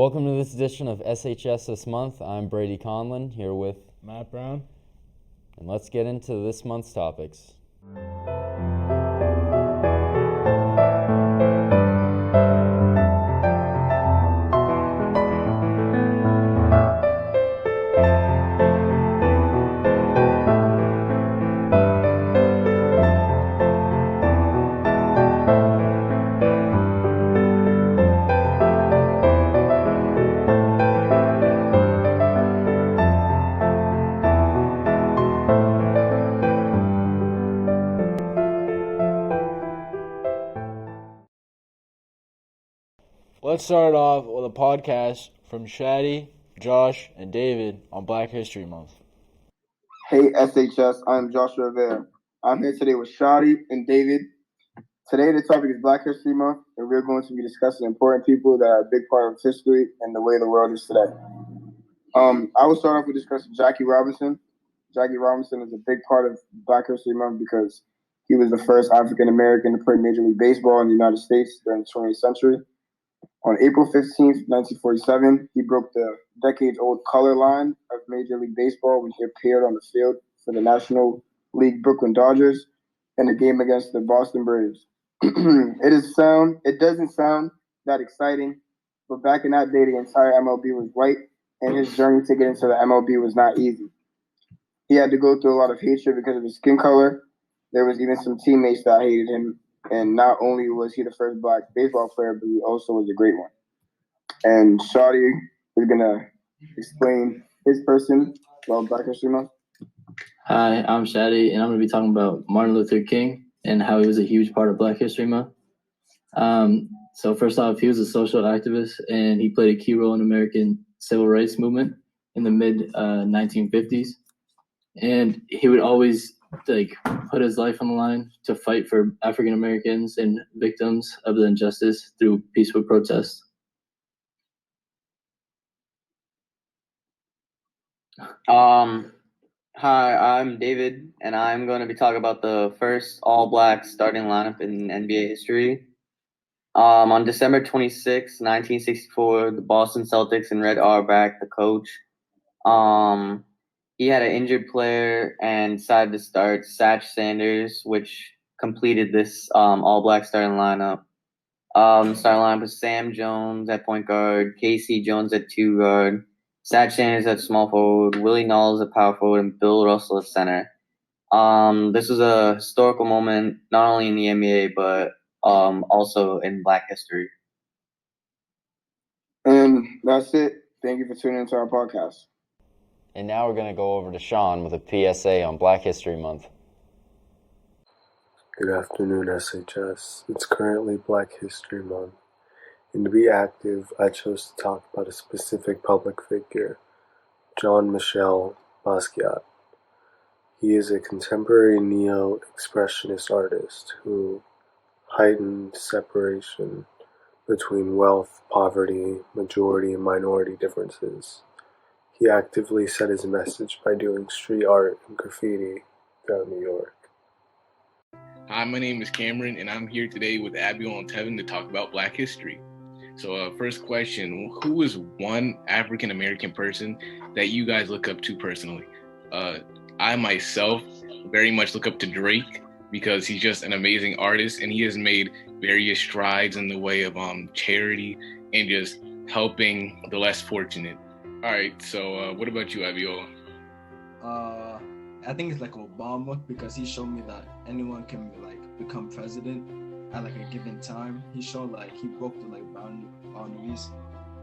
Welcome to this edition of SHS This Month. I'm Brady Conlon, here with Matt Brown. And let's get into this month's topics. Let's start off with a podcast from Shaddy, Josh, and David on Black History Month. Hey SHS, I'm Joshua Rivera. I'm here today with Shadi and David. Today the topic is Black History Month, and we're going to be discussing important people that are a big part of history and the way the world is today. I will start off with discussing Jackie Robinson. Jackie Robinson is a big part of Black History Month because he was the first African American to play Major League Baseball in the United States during the 20th century. On April 15th, 1947, he broke the decades-old color line of Major League Baseball when he appeared on the field for the National League Brooklyn Dodgers in a game against the Boston Braves. It doesn't sound that exciting, but back in that day, the entire MLB was white, and his journey to get into the MLB was not easy. He had to go through a lot of hatred because of his skin color. There was even some teammates that hated him. And not only was he the first Black baseball player, but he also was a great one. And Shadi is going to explain his person about Black History Month. Hi, I'm Shadi, and I'm going to be talking about Martin Luther King and how he was a huge part of Black History Month. So first off, he was a social activist, and he played a key role in the American civil rights movement in the mid-1950s. And he would always put his life on the line to fight for African Americans and victims of the injustice through peaceful protests. Hi, I'm David, and I'm going to be talking about the first all-black starting lineup in NBA history. On December 26, 1964, the Boston Celtics and Red Auerbach, the coach, he had an injured player and decided to start Satch Sanders, which completed this all-black starting lineup. Starting lineup was Sam Jones at point guard, Casey Jones at two guard, Satch Sanders at small forward, Willie Knowles at power forward, and Bill Russell at center. This was a historical moment not only in the NBA but also in Black history. And that's it. Thank you for tuning into our podcast. And now we're going to go over to Sean with a PSA on Black History Month. Good afternoon, SHS. It's currently Black History Month, and to be active, I chose to talk about a specific public figure, Jean-Michel Basquiat. He is a contemporary neo-expressionist artist who heightened separation between wealth, poverty, majority, and minority differences. He actively set his message by doing street art and graffiti throughout New York. Hi, my name is Cameron, and I'm here today with Abiel and Tevin to talk about Black history. So first question, who is one African-American person that you guys look up to personally? I myself very much look up to Drake because he's just an amazing artist, and he has made various strides in the way of charity and just helping the less fortunate. All right, so what about you, Abiel? I think it's Obama because he showed me that anyone can become president at a given time. He showed he broke the boundaries.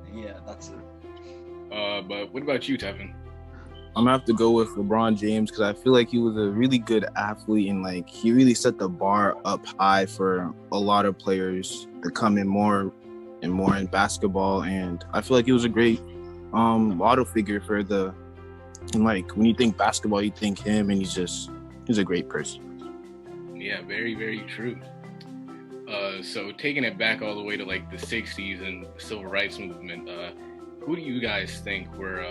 And yeah, that's it. But what about you, Tevin? I'm gonna have to go with LeBron James because I feel like he was a really good athlete and he really set the bar up high for a lot of players to come in more and more in basketball, and I feel like he was a great model figure for when you think basketball, you think him, and he's a great person. Yeah, very, very true. So taking it back all the way to the 60s and the civil rights movement, who do you guys think were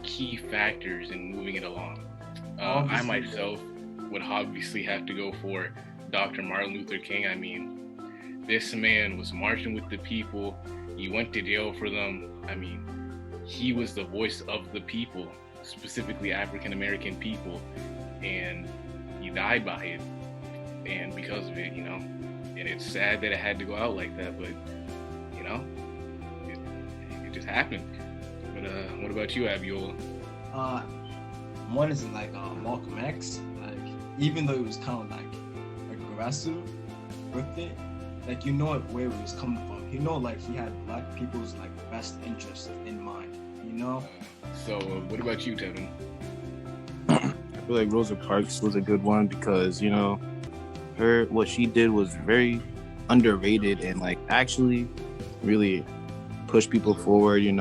key factors in moving it along? I myself would obviously have to go for Dr. Martin Luther King. I mean, this man was marching with the people, He went to jail for them. I mean, he was the voice of the people, specifically African American people, and he died by it. And because of it, and it's sad that it had to go out like that, but it just happened. But what about you, Abiola? One is like Malcolm X. Like, even though it was kind of like aggressive with it, like where it was coming from. Like he had black people's like best interest in mind. So what about you, Tevin? I feel like Rosa Parks was a good one because what she did was very underrated and like actually really pushed people forward. In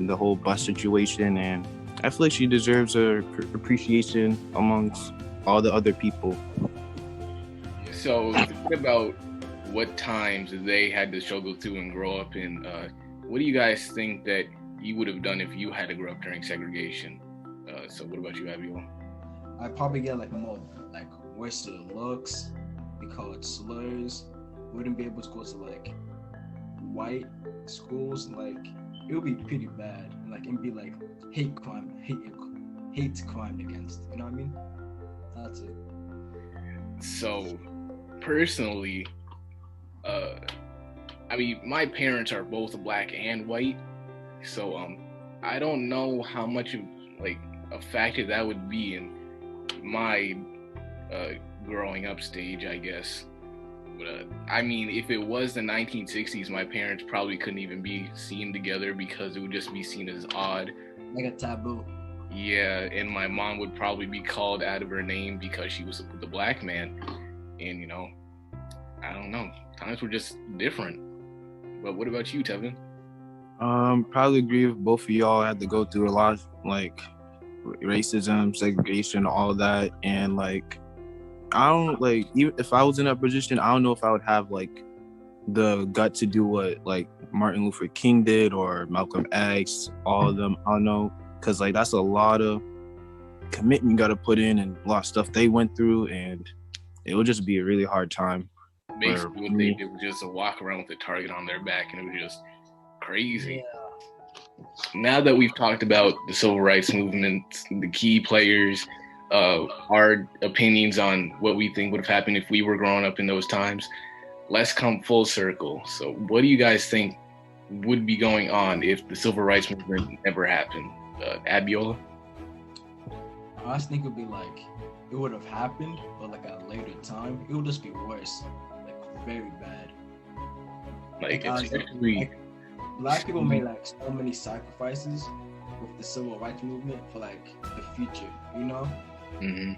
the whole bus situation, and I feel like she deserves a appreciation amongst all the other people. So think about what times they had to struggle through and grow up in. What do you guys think that you would have done if you had to grow up during segregation? So what about you, Abiola? I'd probably get like more like worse looks, be called slurs, wouldn't be able to go to like white schools. Like it would be pretty bad. Like it'd be like hate crime against. You know what I mean? That's it. So personally, my parents are both black and white, so I don't know how much of like a factor that would be in my growing up stage, I guess. But if it was the 1960s, my parents probably couldn't even be seen together because it would just be seen as odd, like a taboo. Yeah, and my mom would probably be called out of her name because she was the black man, and I don't know. Times were just different. But what about you, Tevin? Probably agree with both of y'all. I had to go through a lot of like racism, segregation, all that, and like I don't like even if I was in that position, I don't know if I would have like the gut to do what like Martin Luther King did or Malcolm X, all of them. I don't know, because like that's a lot of commitment you got to put in and a lot of stuff they went through, and it would just be a really hard time. Basically, what they did was just walk around with a target on their back, and it was just crazy. Yeah. Now that we've talked about the civil rights movement, the key players, our opinions on what we think would have happened if we were growing up in those times, let's come full circle. So what do you guys think would be going on if the civil rights movement never happened? Abiola? I just think it would be like, it would have happened, but like at a later time, it would just be worse, like very bad. Like black people made like so many sacrifices with the civil rights movement for like the future, Mm-hmm.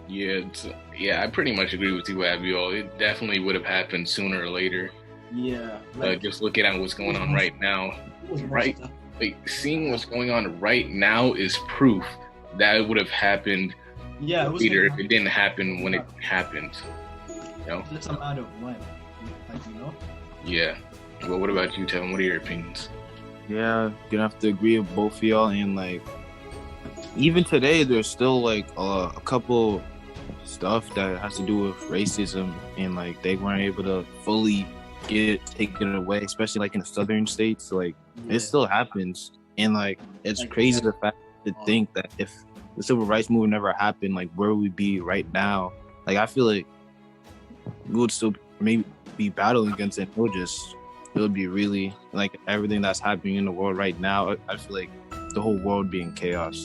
Yeah, I pretty much agree with you, Abiola. It definitely would have happened sooner or later. Yeah. Just looking at what's going on right now, right? Like seeing what's going on right now is proof that it would have happened later if it didn't happen when it happened. It's a matter of when, Yeah. Well, what about you, Tevin? What are your opinions? Yeah, gonna have to agree with both of y'all, and like even today there's still like a couple stuff that has to do with racism, and like they weren't able to fully get it taken away, especially like in the southern states. Like it still happens, and like it's crazy the fact to think that if the civil rights movement never happened, like where would we be right now? Like I feel like we would still maybe be battling against it. It would be really like everything that's happening in the world right now. I feel like the whole world would be in chaos.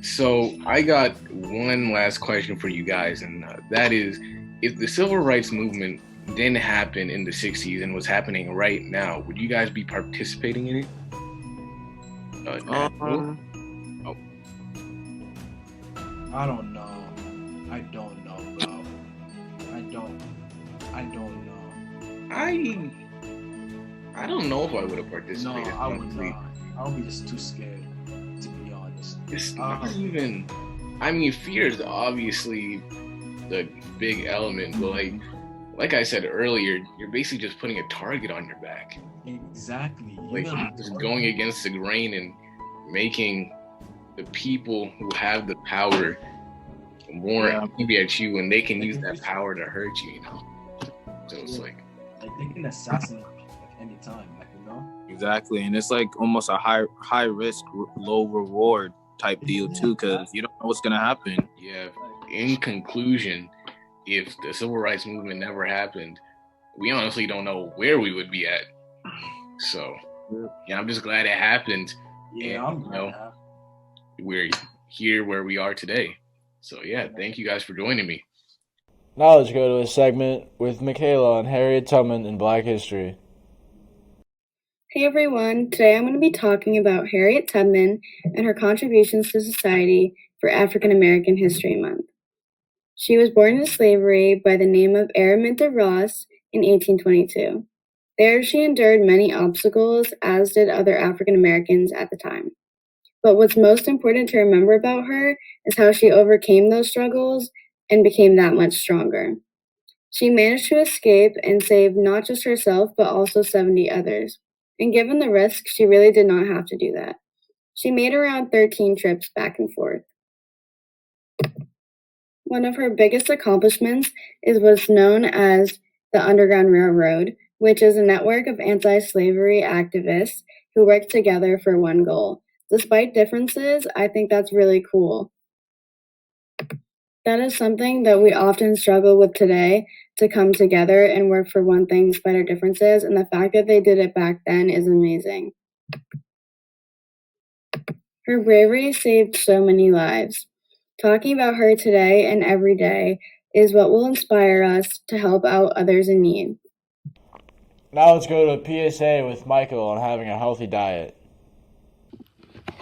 So I got one last question for you guys, and that is, if the civil rights movement didn't happen in the 60s and was happening right now, would you guys be participating in it? I don't know. I don't know, bro. I don't know. I don't know if I would have participated. No, I would not. I would be just too scared, to be honest. It's not even. Fear is obviously the big element, but like I said earlier, you're basically just putting a target on your back. Exactly. Like just going against the grain and making the people who have the power more angry at you, and they can use that power to hurt you. So it's like they can assassinate time, like, you know? Exactly, and it's like almost a high risk, low reward type deal too, because you don't know what's gonna happen. Yeah. In conclusion, if the civil rights movement never happened, we honestly don't know where we would be at. So, yeah, I'm just glad it happened. Yeah, and, I'm glad. We're here where we are today. So, yeah, thank you guys for joining me. Now let's go to a segment with Michaela on Harriet Tubman in Black history. Hey everyone, today I'm going to be talking about Harriet Tubman and her contributions to society for African American History Month. She was born into slavery by the name of Araminta Ross in 1822. There she endured many obstacles, as did other African Americans at the time. But what's most important to remember about her is how she overcame those struggles and became that much stronger. She managed to escape and save not just herself, but also 70 others. And given the risk, she really did not have to do that. She made around 13 trips back and forth. One of her biggest accomplishments is what's known as the Underground Railroad, which is a network of anti-slavery activists who work together for one goal. Despite differences, I think that's really cool. That is something that we often struggle with today, to come together and work for one thing despite our differences, and the fact that they did it back then is amazing. Her bravery saved so many lives. Talking about her today and every day is what will inspire us to help out others in need. Now let's go to a PSA with Michael on having a healthy diet.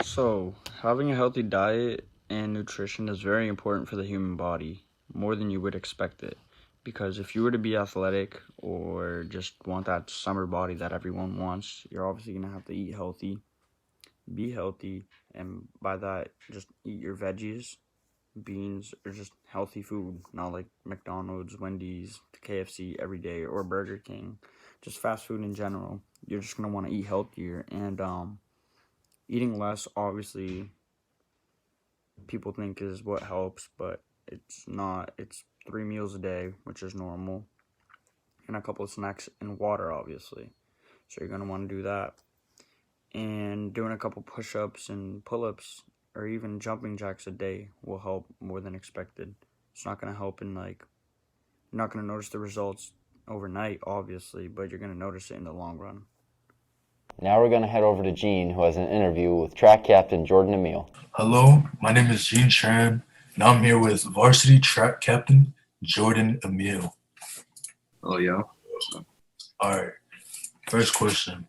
So, having a healthy diet and nutrition is very important for the human body, more than you would expect it. Because if you were to be athletic or just want that summer body that everyone wants, you're obviously going to have to eat healthy, be healthy, and by that, just eat your veggies, beans, or just healthy food, not like McDonald's, Wendy's, KFC every day, or Burger King, just fast food in general. You're just going to want to eat healthier, and eating less, obviously, people think is what helps, but it's not. It's 3 meals a day, which is normal, and a couple of snacks and water, obviously. So you're going to want to do that. And doing a couple push-ups and pull-ups or even jumping jacks a day will help more than expected. It's not going to help in, like, you're not going to notice the results overnight, obviously, but you're going to notice it in the long run. Now we're going to head over to Gene, who has an interview with track captain Jordan Emile. Hello, my name is Gene Tran, and I'm here with varsity track captain Jordan Emile. Oh, yeah. All right, first question.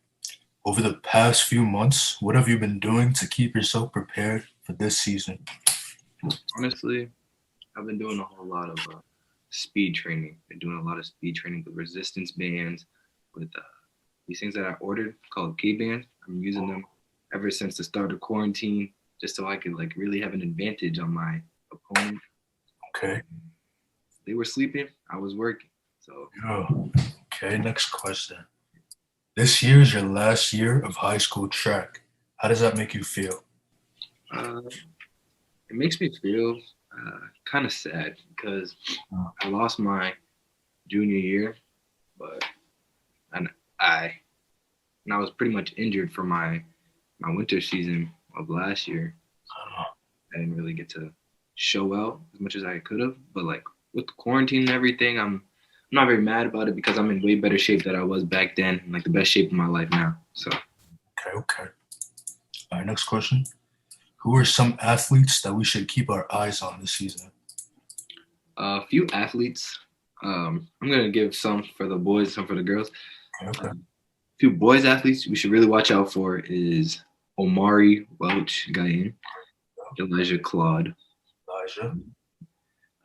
Over the past few months, what have you been doing to keep yourself prepared for this season? Honestly, I've been doing a whole lot of speed training. Been doing a lot of speed training with resistance bands, with these things that I ordered called K-bands. I'm using them ever since the start of quarantine, just so I could like really have an advantage on my opponent. Okay. They were sleeping, I was working. So. Oh, okay, next question. This year is your last year of high school track. How does that make you feel? It makes me feel kind of sad because I lost my junior year, but I was pretty much injured for my winter season of last year. I didn't really get to show out as much as I could have, but like with quarantine and everything, I'm not very mad about it because I'm in way better shape than I was back then, like the best shape of my life now. So. Okay. All right, next question. Who are some athletes that we should keep our eyes on this season? A few athletes. I'm gonna give some for the boys, some for the girls. Okay. A few boys athletes we should really watch out for is Omari Welch Gayen, Elijah Claude,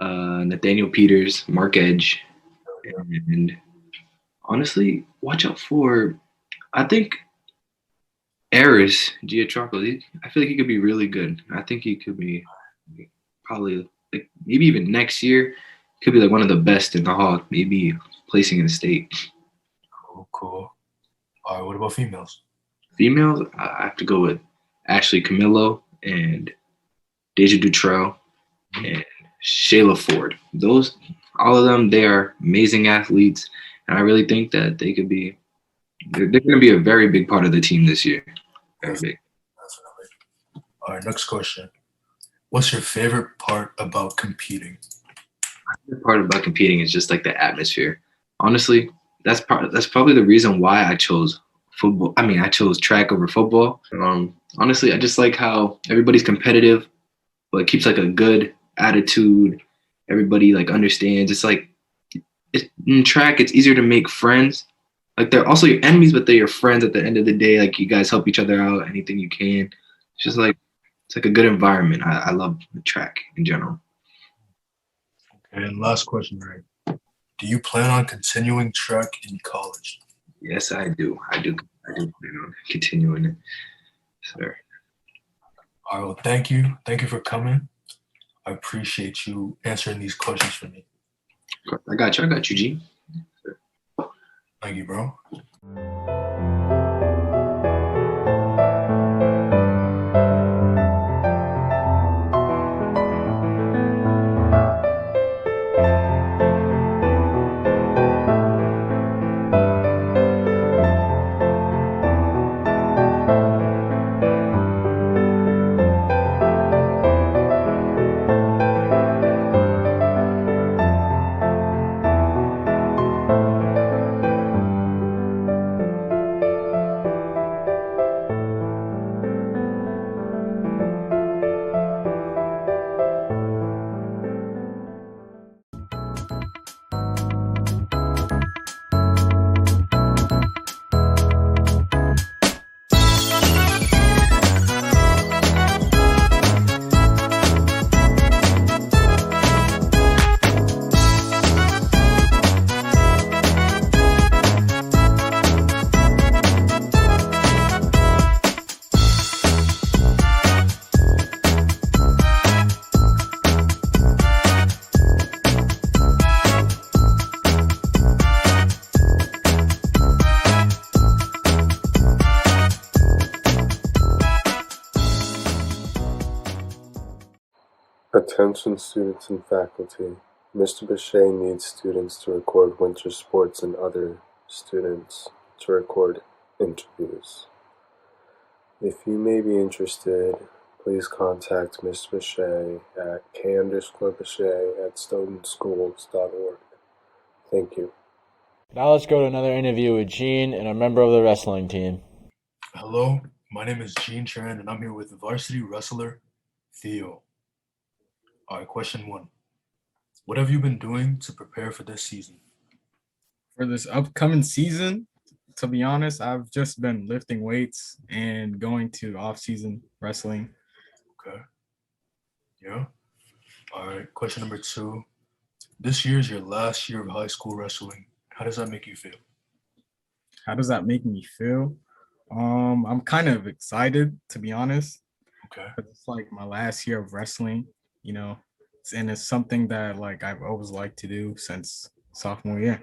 Nathaniel Peters, Mark Edge, and honestly, watch out for, I think, Eris Giatraco. I feel like he could be really good. I think he could be probably like maybe even next year could be like one of the best in the Hawk, maybe placing in the state. Cool. All right, what about females? Females, I have to go with Ashley Camillo and Deja Dutrell and Shayla Ford. Those, all of them, they are amazing athletes, and I really think that they could be they're going to be a very big part of the team this year. Very big. Definitely. All right, next question. What's your favorite part about competing? My favorite part about competing is just like the atmosphere. Honestly, that's probably the reason why I chose football. I mean, I chose track over football. Honestly, I just like how everybody's competitive, but keeps like a good attitude. Everybody like understands. It's like in track, it's easier to make friends. Like they're also your enemies, but they're your friends at the end of the day. Like you guys help each other out, anything you can. It's just like it's like a good environment. I love the track in general. Okay, and last question, right? Do you plan on continuing track in college? Yes, I do. I do plan on continuing it, sir. All right, well, thank you. Thank you for coming. I appreciate you answering these questions for me. I got you, G. Thank you, bro. Attention students and faculty. Mr. Bechet needs students to record winter sports and other students to record interviews. If you may be interested, please contact Mr. Bechet at k_Bechet@stoughtonschools.org. Thank you. Now let's go to another interview with Gene and a member of the wrestling team. Hello, my name is Gene Tran, and I'm here with varsity wrestler Theo. All right, question 1. What have you been doing to prepare for this season? For this upcoming season, to be honest, I've just been lifting weights and going to off-season wrestling. Okay. Yeah. All right, question number 2. This year is your last year of high school wrestling. How does that make you feel? How does that make me feel? I'm kind of excited, to be honest. Okay. It's like my last year of wrestling, you know, and it's something that like I've always liked to do since sophomore year.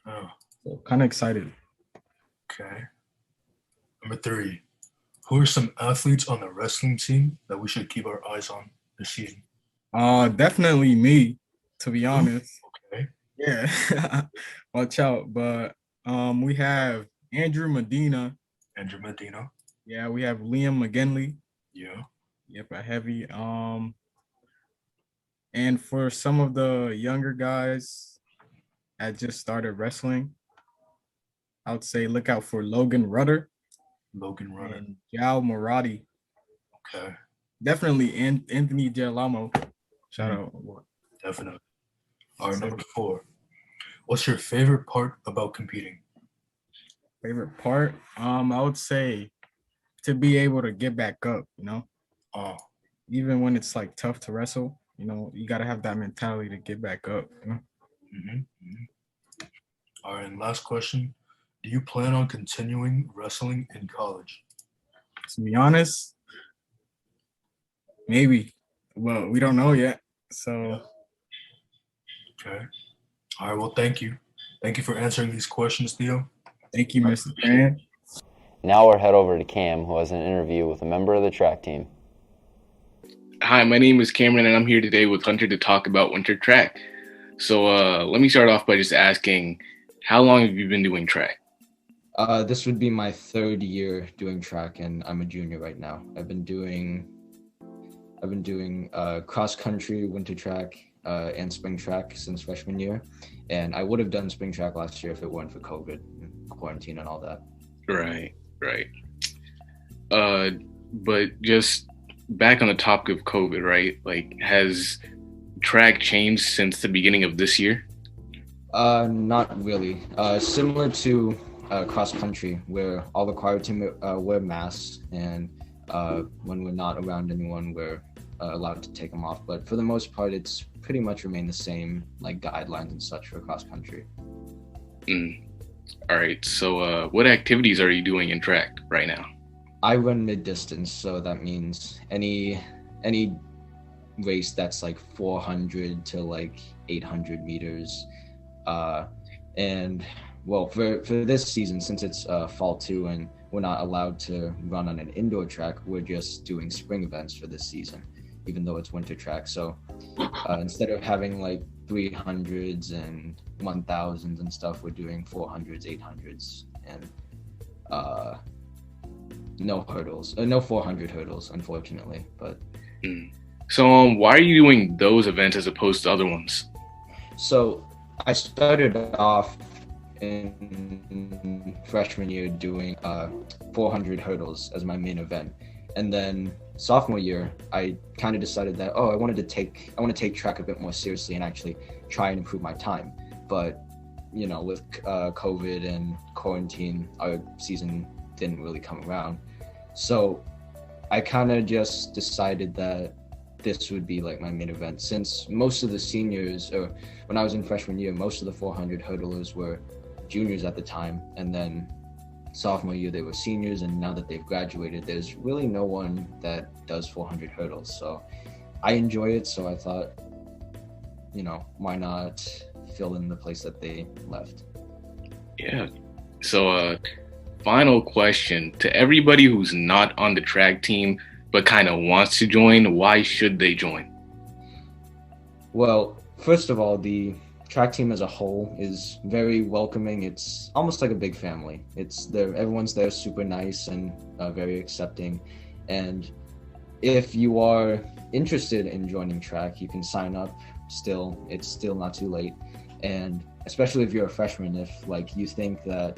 Oh, So kind of excited. okay. Number 3. Who are some athletes on the wrestling team that we should keep our eyes on this season? Definitely me, to be honest. Okay. Yeah, watch out. But we have Andrew Medina. Andrew Medina. Yeah, we have Liam McGinley. Yeah. Yep, a heavy. And for some of the younger guys that just started wrestling, I would say look out for Logan Rudder. Logan Rudder. And Jao Marati. Okay. Definitely Anthony Gelamo. Shout out. Definitely. All right, number 4. What's your favorite part about competing? Favorite part? I would say to be able to get back up, you know? Even when it's like tough to wrestle, you know, you gotta have that mentality to get back up, you know? All right, and last question. Do you plan on continuing wrestling in college? To be honest, maybe. Well, we don't know yet. So Okay. All right, well, thank you. Thank you for answering these questions, Theo. Thank you, Mr. Tran. Now we'll head over to Cam, who has an interview with a member of the track team. Hi, my name is Cameron, and I'm here today with Hunter to talk about winter track. So let me start off by just asking, how long have you been doing track? This would be my third year doing track, and I'm a junior right now. I've been doing cross country, winter track, and spring track since freshman year, and I would have done spring track last year if it weren't for COVID, quarantine, and all that. Right. But just back on the topic of COVID, right? Like, has track changed since the beginning of this year? Not really. Similar to cross country, where all required to wear masks, and when we're not around anyone, we're allowed to take them off. But for the most part, it's pretty much remained the same, like guidelines and such for cross country. All right. So, what activities are you doing in track right now? I run mid distance, so that means any race that's like 400 to like 800 meters. And well, for this season, since it's fall too, and we're not allowed to run on an indoor track, we're just doing spring events for this season, even though it's winter track. So instead of having like 300s and 1000s and stuff, we're doing 400s, 800s, and no hurdles, no 400 hurdles, unfortunately. But so, why are you doing those events as opposed to other ones? So I started off in freshman year doing 400 hurdles as my main event, and then sophomore year I kind of decided that I want to take track a bit more seriously and actually try and improve my time. But with COVID and quarantine, our season didn't really come around, so I kind of just decided that this would be like my main event, since most of the seniors, or when I was in freshman year, most of the 400 hurdlers were juniors at the time, and then sophomore year they were seniors, and now that they've graduated, there's really no one that does 400 hurdles. So I enjoy it, so I thought, why not fill in the place that they left. Yeah. So final question to everybody who's not on the track team but kind of wants to join, why should they join? Well, first of all, the track team as a whole is very welcoming. It's almost like a big family. Everyone's there super nice and very accepting. And if you are interested in joining track, you can sign up still. It's still not too late. And especially if you're a freshman, if like you think that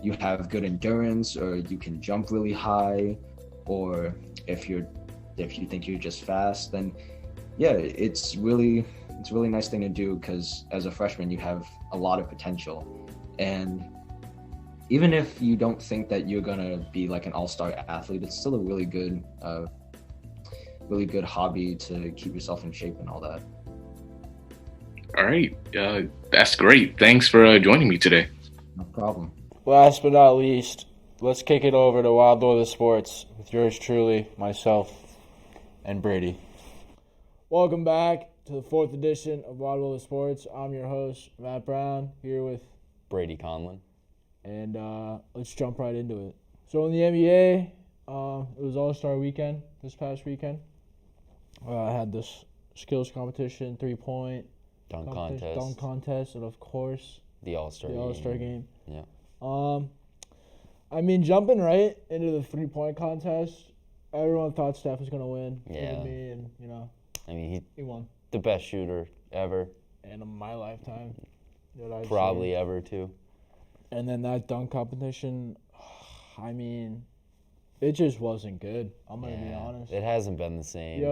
you have good endurance, or you can jump really high, or if you think you're just fast, then yeah, it's really nice thing to do, because as a freshman you have a lot of potential. And even if you don't think that you're gonna be like an all-star athlete, it's still a really good hobby to keep yourself in shape and all that. All right, that's great. Thanks for joining me today. No problem. Last but not least, let's kick it over to Wild World of Sports with yours truly, myself, and Brady. Welcome back to the 4th edition of Wild World of Sports. I'm your host, Matt Brown, here with Brady Conlon. And let's jump right into it. So in the NBA, it was All-Star weekend this past weekend. I had this skills competition, 3-point dunk contest, and of course the All-Star game. Yeah. I mean, jumping right into the 3-point contest, everyone thought Steph was gonna win. Yeah. Me, and I mean, he won. The best shooter ever. And in my lifetime. Probably ever too. And then that dunk competition, I mean, it just wasn't good. I'm gonna be honest. It hasn't been the same.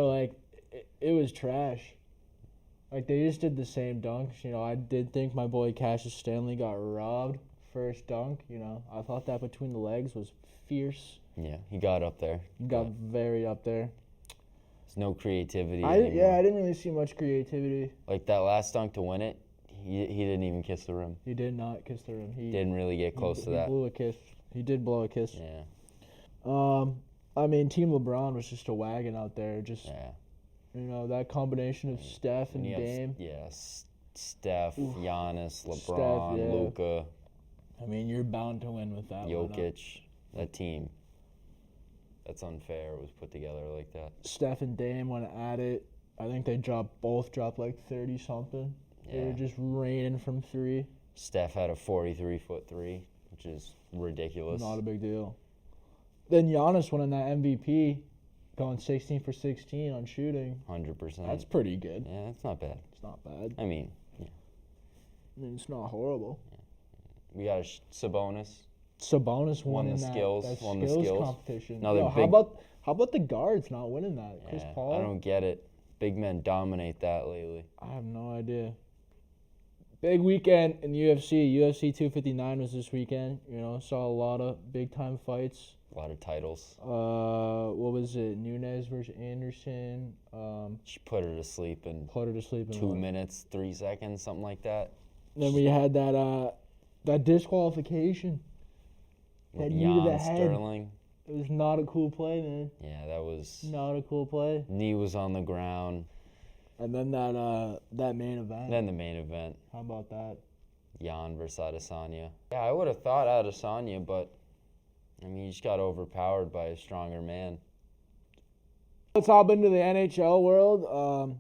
It was trash. Like, they just did the same dunks. I did think my boy Cassius Stanley got robbed first dunk. I thought that between the legs was fierce. Yeah, he got up there. He got very up there. There's no creativity anymore. I didn't really see much creativity. Like that last dunk to win it, he didn't even kiss the rim. He did not kiss the rim. He didn't really get close to that. He blew a kiss. He did blow a kiss. Yeah. I mean, Team LeBron was just a wagon out there. That combination of Steph and Dame. Steph, Giannis, LeBron, Luka. I mean, you're bound to win with that. Jokic, that team. That's unfair. It was put together like that. Steph and Dame went at it. I think they both dropped like 30-something. Yeah. They were just raining from three. Steph had a 43-foot three. which is ridiculous. Not a big deal. Then Giannis winning that MVP, going 16 for 16 on shooting. 100%. That's pretty good. Yeah, that's not bad. It's not bad. I mean, yeah. I mean, it's not horrible. We got Sabonis. Sabonis Won winning the skills. that won the skills skills. competition. Another Yo, big, how about the guards not winning that? Chris yeah, Paul? I don't get it. Big men dominate that lately. I have no idea. Big weekend in UFC. UFC 259 was this weekend. You know, saw a lot of big time fights. A lot of titles. What was it? Nunez versus Anderson. She put her to sleep in 2 minutes, 3 seconds, something like that. Then we had that disqualification. With That knee to the Jan head. Sterling. It was not a cool play, man. Yeah, that was. Not a cool play. Knee was on the ground. And then that main event. Then the main event. How about that? Jan versus Adesanya. Yeah, I would have thought Adesanya, but I mean, he just got overpowered by a stronger man. Let's hop into the NHL world.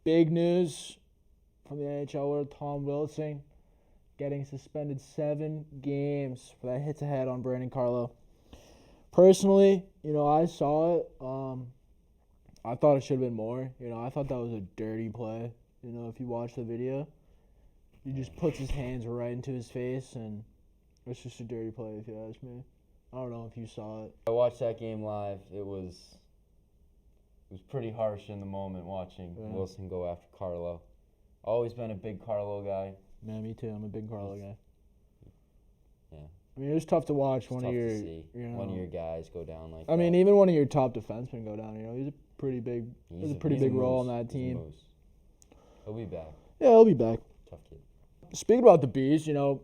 Big news from the NHL world. Tom Wilson getting suspended 7 games for that hit-to-head on Brandon Carlo. Personally, you know, I saw it. I thought it should have been more. You know, I thought that was a dirty play. You know, if you watch the video, he just puts his hands right into his face, and it's just a dirty play, if you ask me. I don't know if you saw it. I watched that game live. It was pretty harsh in the moment watching Wilson go after Carlo. Always been a big Carlo guy. Yeah, me too. I'm a big Carlo guy. Yeah. I mean, it was tough to watch It's one tough of your, to see you know, one of your guys go down like that. I mean, even one of your top defensemen go down. You know, he's a pretty big. He's There's a pretty big role on that He's a team. moose. He'll be back. Yeah, he'll be back. Tough kid. Speaking about the Bees, you know,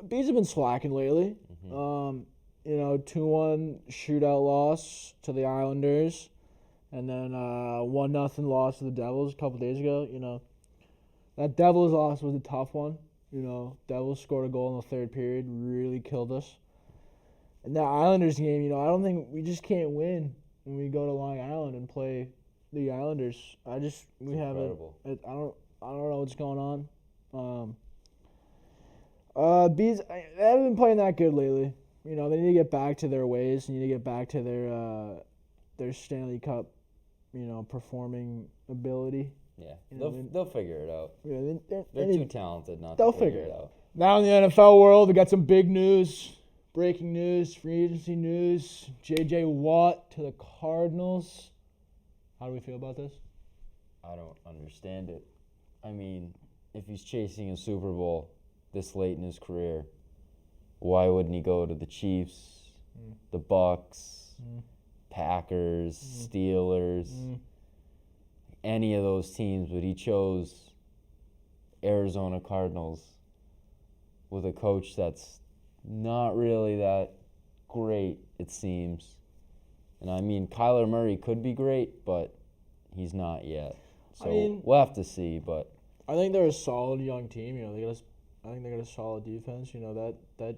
Bees have been slacking lately. Mm-hmm. You know, 2-1 shootout loss to the Islanders, and then 1-0 loss to the Devils a couple days ago. You know, that Devils loss was a tough one. You know, Devils scored a goal in the third period, really killed us. And that Islanders game, you know, I don't think we just can't win when we go to Long Island and play the Islanders. We haven't. I don't know what's going on. Bees, they haven't been playing that good lately. You know, they need to get back to their ways. They need to get back to their Stanley Cup, you know, performing ability. Yeah, You know, they'll figure it out. Yeah, They're too talented not they'll to figure it out. Now in the NFL world, we got some big news, breaking news, free agency news. J.J. Watt to the Cardinals. How do we feel about this? I don't understand it. I mean, if he's chasing a Super Bowl this late in his career, why wouldn't he go to the Chiefs, the Bucks, Packers, Steelers, any of those teams? But he chose Arizona Cardinals with a coach that's not really that great, it seems. And I mean, Kyler Murray could be great, but he's not yet. So we'll have to see. But I think they're a solid young team. You know, I think they got a solid defense. You know, that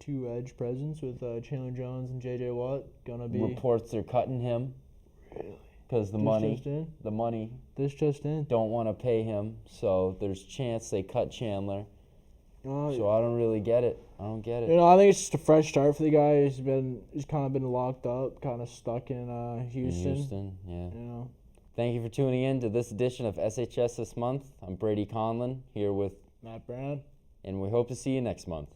two-edge presence with Chandler Jones and J.J. Watt gonna be. Reports they're cutting him. Really? Because the money. This just in. Don't want to pay him, so there's chance they cut Chandler. Oh, So I don't really get it. I don't get it. You know, I think it's just a fresh start for the guy. He's kind of been locked up, kind of stuck in Houston. Yeah. You know. Thank you for tuning in to this edition of SHS this month. I'm Brady Conlon here with Matt Brown. And we hope to see you next month.